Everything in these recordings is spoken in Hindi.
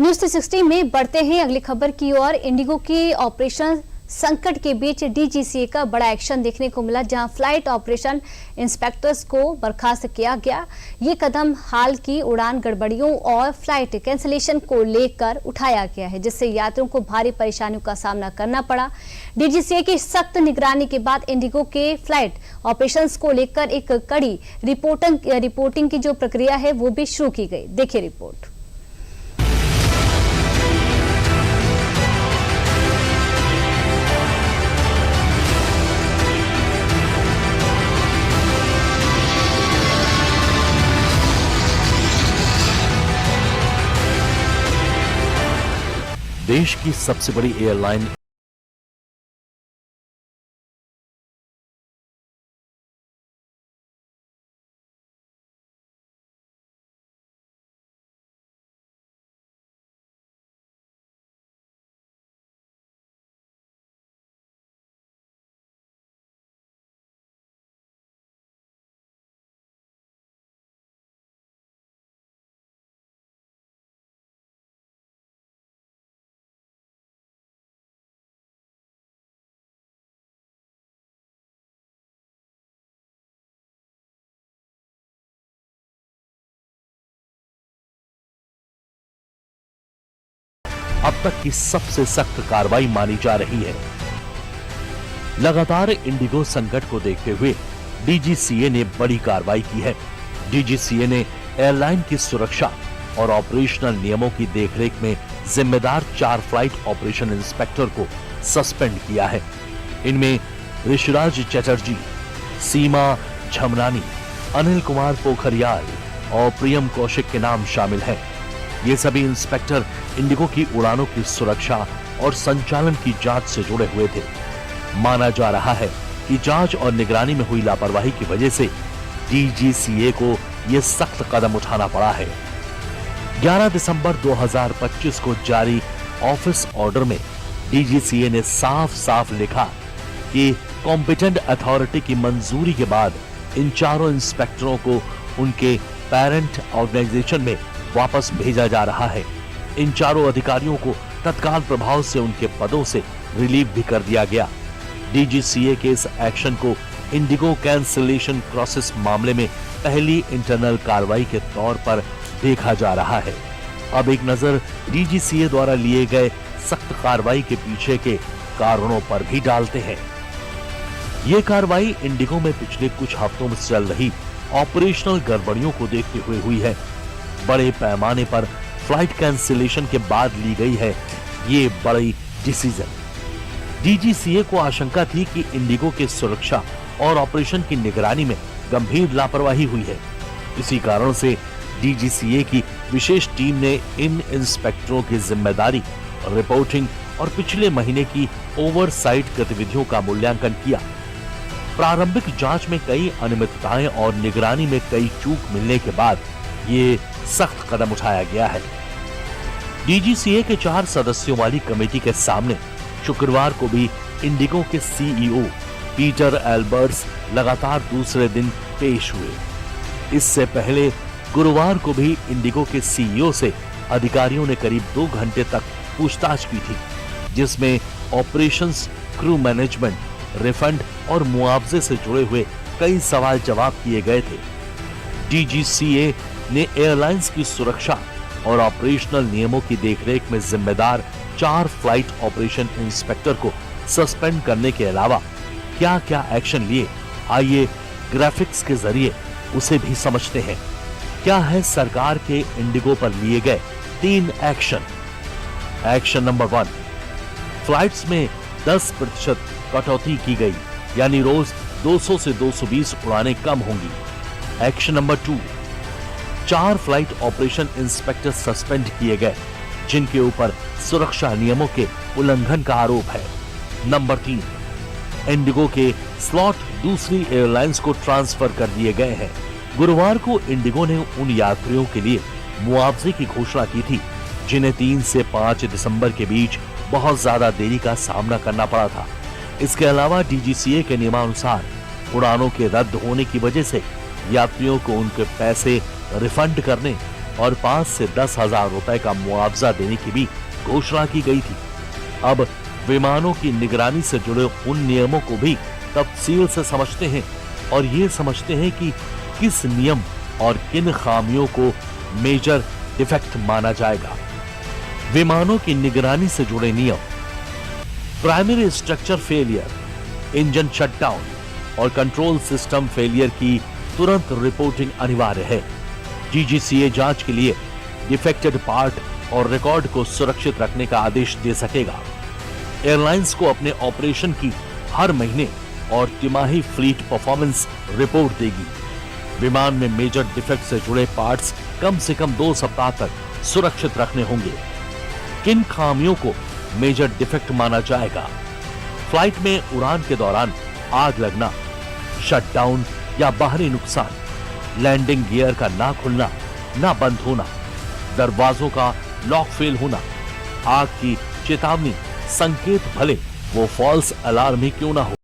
न्यूज 360 में बढ़ते हैं अगली खबर की ओर। इंडिगो के ऑपरेशन संकट के बीच डीजीसीए का बड़ा एक्शन देखने को मिला, जहां फ्लाइट ऑपरेशन इंस्पेक्टर्स को बर्खास्त किया गया। ये कदम हाल की उड़ान गड़बड़ियों और फ्लाइट कैंसिलेशन को लेकर उठाया गया है, जिससे यात्रियों को भारी परेशानियों का सामना करना पड़ा। डीजीसीए की सख्त निगरानी के बाद इंडिगो के फ्लाइट ऑपरेशंस को लेकर एक कड़ी रिपोर्टिंग की जो प्रक्रिया है वो भी शुरू की गई। देखिए रिपोर्ट। देश की सबसे बड़ी एयरलाइन अब तक की सबसे सख्त कार्रवाई मानी जा रही है। लगातार इंडिगो संकट को देखते हुए डीजीसीए ने बड़ी कार्रवाई की है। डीजीसीए ने एयरलाइन की सुरक्षा और ऑपरेशनल नियमों की देखरेख में जिम्मेदार 4 फ्लाइट ऑपरेशन इंस्पेक्टर को सस्पेंड किया है। इनमें ऋषिराज चटर्जी, सीमा झमरानी, अनिल कुमार पोखरियाल और प्रियम कौशिक के नाम शामिल हैं। ये सभी इंस्पेक्टर इंडिगो की उड़ानों की सुरक्षा और संचालन की जांच से जुड़े हुए थे। माना जा रहा है कि जांच और निगरानी में हुई लापरवाही की वजह से डीजीसीए को यह सख्त कदम उठाना पड़ा है। 11 दिसंबर 2025 को जारी ऑफिस ऑर्डर में डीजीसीए ने साफ साफ लिखा कि कॉम्पिटेंट अथॉरिटी की मंजूरी के बाद इन चारों इंस्पेक्टरों को उनके पेरेंट ऑर्गेनाइजेशन में वापस भेजा जा रहा है। इन चारों अधिकारियों को तत्काल प्रभाव से उनके पदों से रिलीव भी कर दिया गया। डीजीसीए के इस एक्शन को इंडिगो कैंसिलेशन प्रोसेस मामले में पहली इंटरनल कार्रवाई के तौर पर देखा जा रहा है। अब एक नजर डीजीसीए द्वारा लिए गए सख्त कार्रवाई के पीछे के कारणों पर भी डालते हैं। ये कार्रवाई इंडिगो में पिछले कुछ हफ्तों में चल रही ऑपरेशनल गड़बड़ियों को देखते हुए हुई है। बड़े पैमाने पर फ्लाइट कैंसिलेशन के बाद ली गई है ये बड़ी डिसीजन। डीजीसीए को आशंका थी कि इंडिगो के सुरक्षा और ऑपरेशन की निगरानी में गंभीर लापरवाही हुई है। इसी कारण से डीजीसीए की विशेष टीम ने इन इंस्पेक्टरों की जिम्मेदारी, रिपोर्टिंग और पिछले महीने की ओवरसाइट गतिविधियों का मूल्यांकन किया। प्रारंभिक जांच में कई अनियमितताएं और निगरानी में कई चूक मिलने के बाद ये सख्त कदम उठाया गया है। डीजीसीए के 4 सदस्यों वाली कमेटी के सामने शुक्रवार को भी इंडिगो के सीईओ पीटर एल्बर्ट्स लगातार दूसरे दिन पेश हुए। इससे पहले गुरुवार को भी इंडिगो के सीईओ से अधिकारियों ने करीब 2 घंटे तक पूछताछ की थी, जिसमें ऑपरेशंस, क्रू मैनेजमेंट, रिफंड और मुआवजे से जुड़े हुए कई सवाल जवाब किए गए थे। डीजीसीए ने एयरलाइंस की सुरक्षा और ऑपरेशनल नियमों की देखरेख में जिम्मेदार 4 फ्लाइट ऑपरेशन इंस्पेक्टर को सस्पेंड करने के अलावा क्या क्या एक्शन लिए, आइए ग्राफिक्स के जरिए उसे भी समझते हैं। क्या है सरकार के इंडिगो पर लिए गए 3 एक्शन। एक्शन नंबर 1, फ्लाइट्स में 10% कटौती की गई, यानी रोज 200 से 220 उड़ानें कम होंगी। Action number 2, 4 flight operation inspector suspend किए गए, जिनके ऊपर सुरक्षा नियमों के उल्लंघन का आरोप है। नंबर 3, इंडिगो के स्लॉट दूसरी एयरलाइंस को ट्रांसफर कर दिए गए हैं। गुरुवार को इंडिगो ने उन यात्रियों के लिए मुआवजे की घोषणा की थी जिन्हें 3 से 5 दिसंबर के बीच बहुत ज्यादा देरी का सामना करना पड़ा था। इसके अलावा डीजीसीए के नियमानुसार उड़ानों के रद्द होने की वजह से यात्रियों को उनके पैसे रिफंड करने और 5 से 10 हजार रुपए का मुआवजा देने की भी घोषणा की गई थी। अब विमानों की निगरानी से जुड़े उन नियमों को भी तफसील से समझते हैं और ये समझते हैं कि किस नियम और किन खामियों को मेजर डिफेक्ट माना जाएगा। विमानों की निगरानी से जुड़े नियम: primary structure failure, engine shutdown और कंट्रोल सिस्टम फेलियर की तुरंत रिपोर्टिंग अनिवार्य है। डीजीसीए जांच के लिए डिफेक्टेड पार्ट और रिकॉर्ड को सुरक्षित रखने का आदेश दे सकेगा। एयरलाइंस को अपने ऑपरेशन की हर महीने और तिमाही फ्लीट परफॉर्मेंस रिपोर्ट देगी। विमान में मेजर डिफेक्ट से जुड़े पार्ट्स कम से कम 2 सप्ताह तक सुरक्षित रखने होंगे। किन खामियों को मेजर डिफेक्ट माना जाएगा? फ्लाइट में उड़ान के दौरान आग लगना, शटडाउन या बाहरी नुकसान, लैंडिंग गियर का ना खुलना, ना बंद होना, दरवाजों का लॉक फेल होना, आग की चेतावनी संकेत भले वो फॉल्स अलार्म ही क्यों ना हो।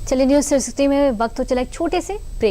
चलिए न्यूज़ 360 में वक्त हो चला एक छोटे से ब्रेक